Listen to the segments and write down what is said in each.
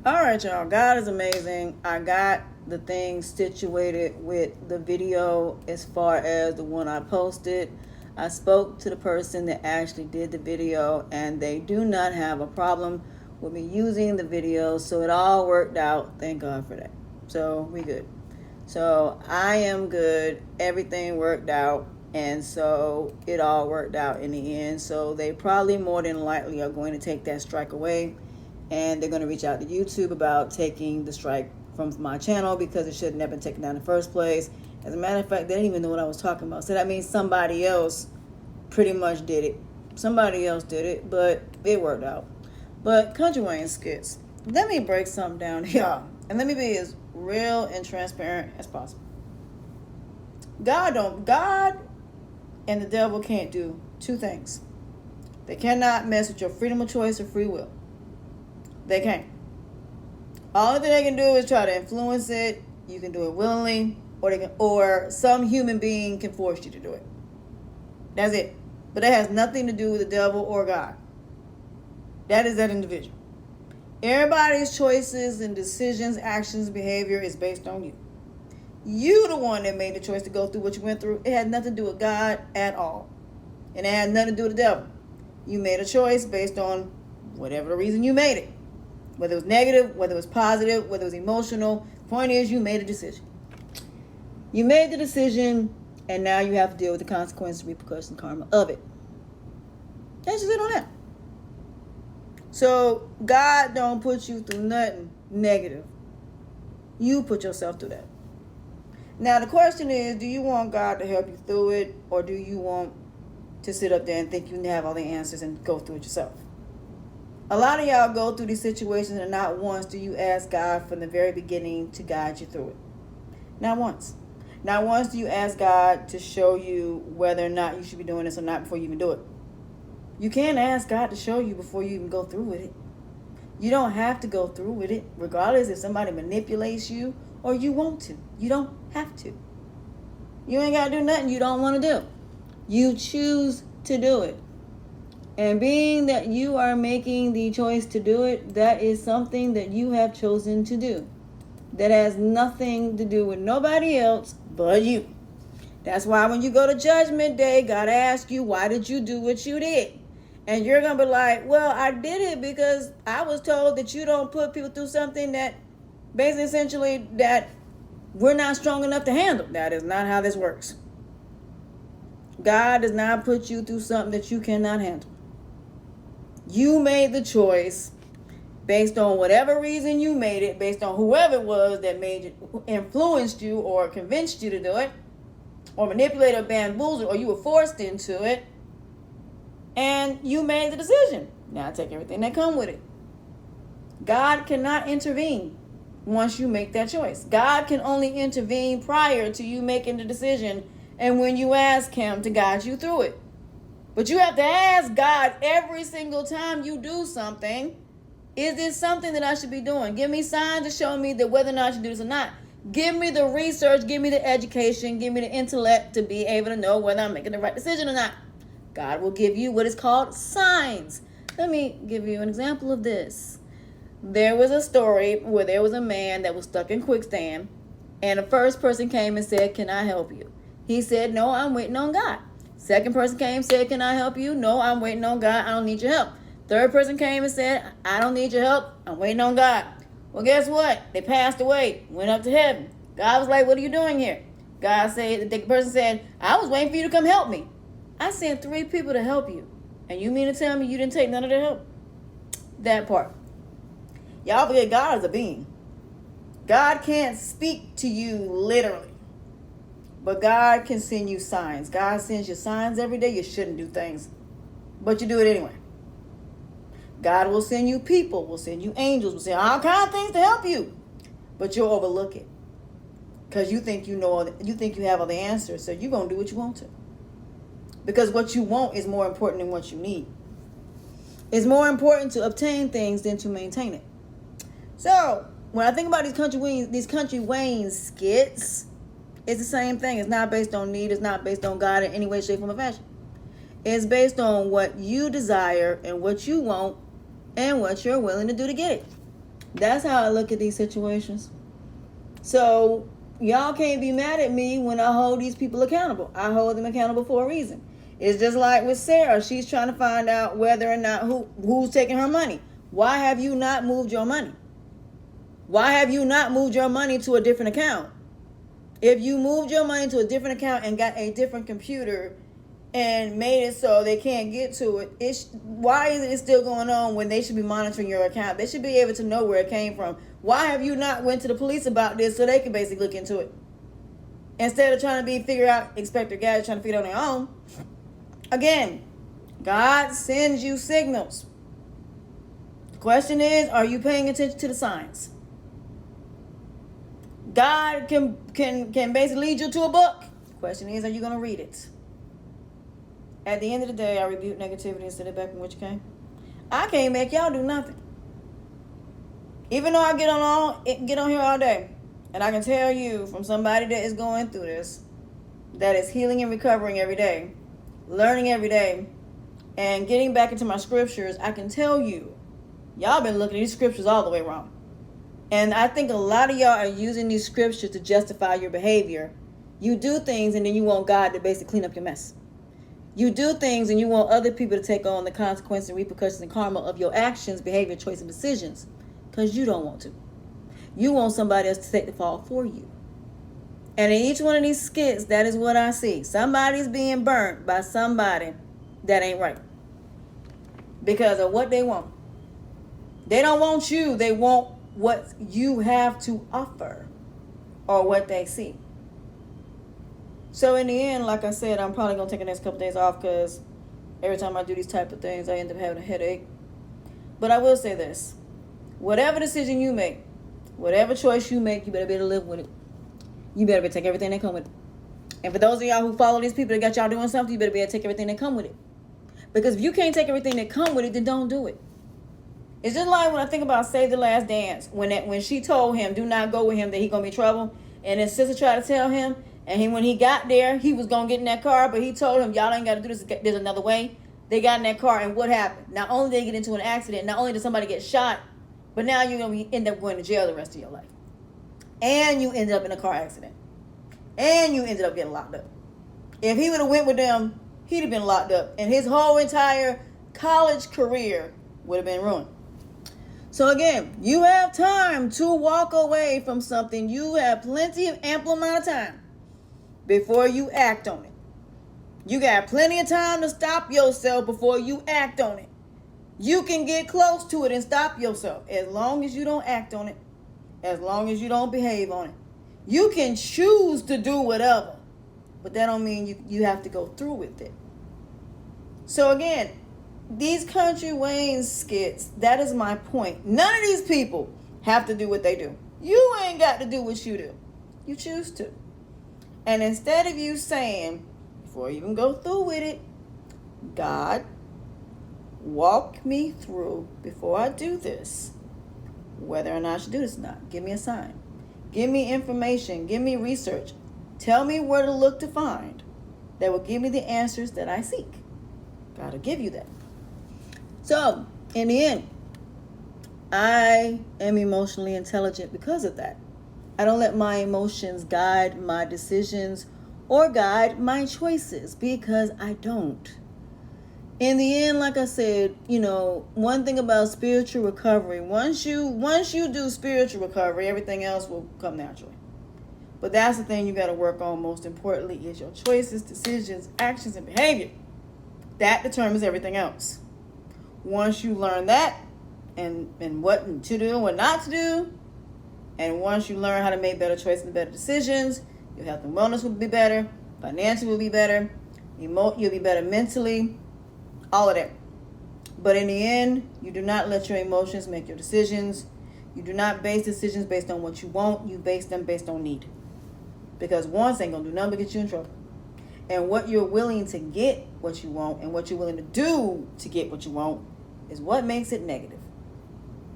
All right, y'all. God is amazing. I got the thing situated with the video as far as the one I posted. I spoke to the person that actually did the video, and they do not have a problem with me using the video. So it all worked out. Thank God for that. So we good. So I am good. Everything worked out. And so it all worked out in the end. So they probably more than likely are going to take that strike away. And they're going to reach out to YouTube about taking the strike from my channel because it should have never been taken down in the first place. As a matter of fact, they didn't even know what I was talking about. So that means somebody else pretty much did it. Somebody else did it, but it worked out. But Country Wayne skits. Let me break something down here. And let me be as real and transparent as possible. God and the devil can't do two things. They cannot mess with your freedom of choice or free will. They can't. All thing they can do is try to influence it. You can do it willingly, or some human being can force you to do it. That's it. But that has nothing to do with the devil or God. That is that individual. Everybody's choices and decisions, actions, behavior is based on you. You the one that made the choice to go through what you went through. It had nothing to do with God at all. And it had nothing to do with the devil. You made a choice based on whatever the reason you made it. Whether it was negative, whether it was positive, whether it was emotional. The point is you made a decision. You made the decision, and now you have to deal with the consequences, repercussions, karma of it. That's just it on that. So God don't put you through nothing negative. You put yourself through that. Now the question is, do you want God to help you through it, or do you want to sit up there and think you have all the answers and go through it yourself? A lot of y'all go through these situations and not once do you ask God from the very beginning to guide you through it. Not once. Not once do you ask God to show you whether or not you should be doing this or not before you even do it. You can't ask God to show you before you even go through with it. You don't have to go through with it, regardless if somebody manipulates you or you want to. You don't have to. You ain't got to do nothing you don't want to do. You choose to do it. And being that you are making the choice to do it, that is something that you have chosen to do. That has nothing to do with nobody else but you. That's why when you go to Judgment Day, God asks you, why did you do what you did? And you're going to be like, well, I did it because I was told that you don't put people through something that basically essentially that we're not strong enough to handle. That is not how this works. God does not put you through something that you cannot handle. You made the choice based on whatever reason you made it, based on whoever it was that made it, influenced you or convinced you to do it, or manipulated or bamboozled, or you were forced into it, and you made the decision. Now take everything that comes with it. God cannot intervene once you make that choice. God can only intervene prior to you making the decision and when you ask him to guide you through it. But you have to ask God every single time you do something, is this something that I should be doing? Give me signs to show me that whether or not I should do this or not. Give me the research, give me the education, give me the intellect to be able to know whether I'm making the right decision or not. God will give you what is called signs. Let me give you an example of this. There was a story where there was a man that was stuck in quicksand, and the first person came and said, can I help you? He said, no, I'm waiting on God. Second person came and said, can I help you? No, I'm waiting on God. I don't need your help. Third person came and said, I don't need your help. I'm waiting on God. Well, guess what? They passed away, went up to heaven. God was like, what are you doing here? God said, the person said, I was waiting for you to come help me. I sent 3 people to help you. And you mean to tell me you didn't take none of their help? That part. Y'all forget God is a being. God can't speak to you literally. But God can send you signs. God sends you signs every day. You shouldn't do things, but you do it anyway. God will send you people, will send you angels, will send all kinds of things to help you, but you'll overlook it because you think you know, you think you have all the answers. So you're gonna do what you want to, because what you want is more important than what you need. It's more important to obtain things than to maintain it. So when I think about these country Wayne skits, it's the same thing. It's not based on need. It's not based on God in any way, shape, form, or fashion. It's based on what you desire and what you want and what you're willing to do to get it. That's how I look at these situations. So y'all can't be mad at me when I hold these people accountable. I hold them accountable for a reason. It's just like with Sarah. She's trying to find out whether or not who's taking her money. Why have you not moved your money? Why have you not moved your money to a different account? If you moved your money to a different account and got a different computer and made it so they can't get to it, why is it still going on when they should be monitoring your account? They should be able to know where it came from. Why have you not went to the police about this so they can basically look into it? Instead of trying to figure out, Inspector Gadget trying to figure it on their own. Again, God sends you signals. The question is, are you paying attention to the signs? God can basically lead you to a book. The question is, are you going to read it? At the end of the day, I rebuke negativity and send it back from which came. I can't make y'all do nothing. Even though I get on here all day, and I can tell you from somebody that is going through this, that is healing and recovering every day, learning every day, and getting back into my scriptures, I can tell you, y'all been looking at these scriptures all the way wrong. And I think a lot of y'all are using these scriptures to justify your behavior. You do things and then you want God to basically clean up your mess. You do things and you want other people to take on the consequences and repercussions and karma of your actions, behavior, choice, and decisions. Because you don't want to. You want somebody else to take the fall for you. And in each one of these skits, that is what I see. Somebody's being burnt by somebody that ain't right. Because of what they want. They don't want you. They want what you have to offer. Or what they see. So in the end, like I said, I'm probably going to take the next couple days off because every time I do these type of things, I end up having a headache. But I will say this. Whatever decision you make, whatever choice you make, you better be able to live with it. You better be able to take everything that come with it. And for those of y'all who follow these people that got y'all doing something, you better be able to take everything that come with it. Because if you can't take everything that come with it, then don't do it. It's just like when I think about Save the Last Dance. When she told him, do not go with him, that he going to be in trouble. And his sister tried to tell him. And when he got there, he was going to get in that car. But he told him, y'all ain't got to do this. There's another way. They got in that car. And what happened? Not only did they get into an accident, not only did somebody get shot, but now you're going to end up going to jail the rest of your life. And you ended up in a car accident. And you ended up getting locked up. If he would have went with them, he'd have been locked up. And his whole entire college career would have been ruined. So again, you have time to walk away from something. You have plenty of ample amount of time before you act on it. You got plenty of time to stop yourself before you act on it. You can get close to it and stop yourself as long as you don't act on it, as long as you don't behave on it. You can choose to do whatever, but that don't mean you have to go through with it. So again, these Country Wayne skits, that is my point. None of these people have to do what they do. You ain't got to do what you do. You choose to. And instead of you saying, before you even go through with it, God, walk me through before I do this, whether or not I should do this or not. Give me a sign. Give me information. Give me research. Tell me where to look to find that will give me the answers that I seek. God will give you that. So, in the end, I am emotionally intelligent because of that. I don't let my emotions guide my decisions or guide my choices because I don't. In the end, like I said, one thing about spiritual recovery, once you do spiritual recovery, everything else will come naturally. But that's the thing you got to work on most importantly is your choices, decisions, actions, and behavior. That determines everything else. Once you learn that and what to do and what not to do, and once you learn how to make better choices and better decisions, your health and wellness will be better, financially will be better, you'll be better mentally, all of that. But in the end, you do not let your emotions make your decisions. You do not base decisions based on what you want. You base them based on need. Because wants ain't going to do nothing but get you in trouble. And what you're willing to get what you want and what you're willing to do to get what you want is what makes it negative.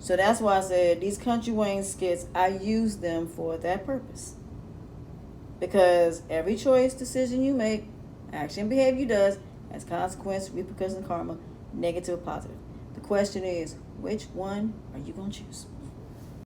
So that's why I said these Country Wayne skits, I use them for that purpose. Because every choice, decision you make, action, behavior you does, has consequence, repercussions, karma, negative or positive. The question is, which one are you going to choose?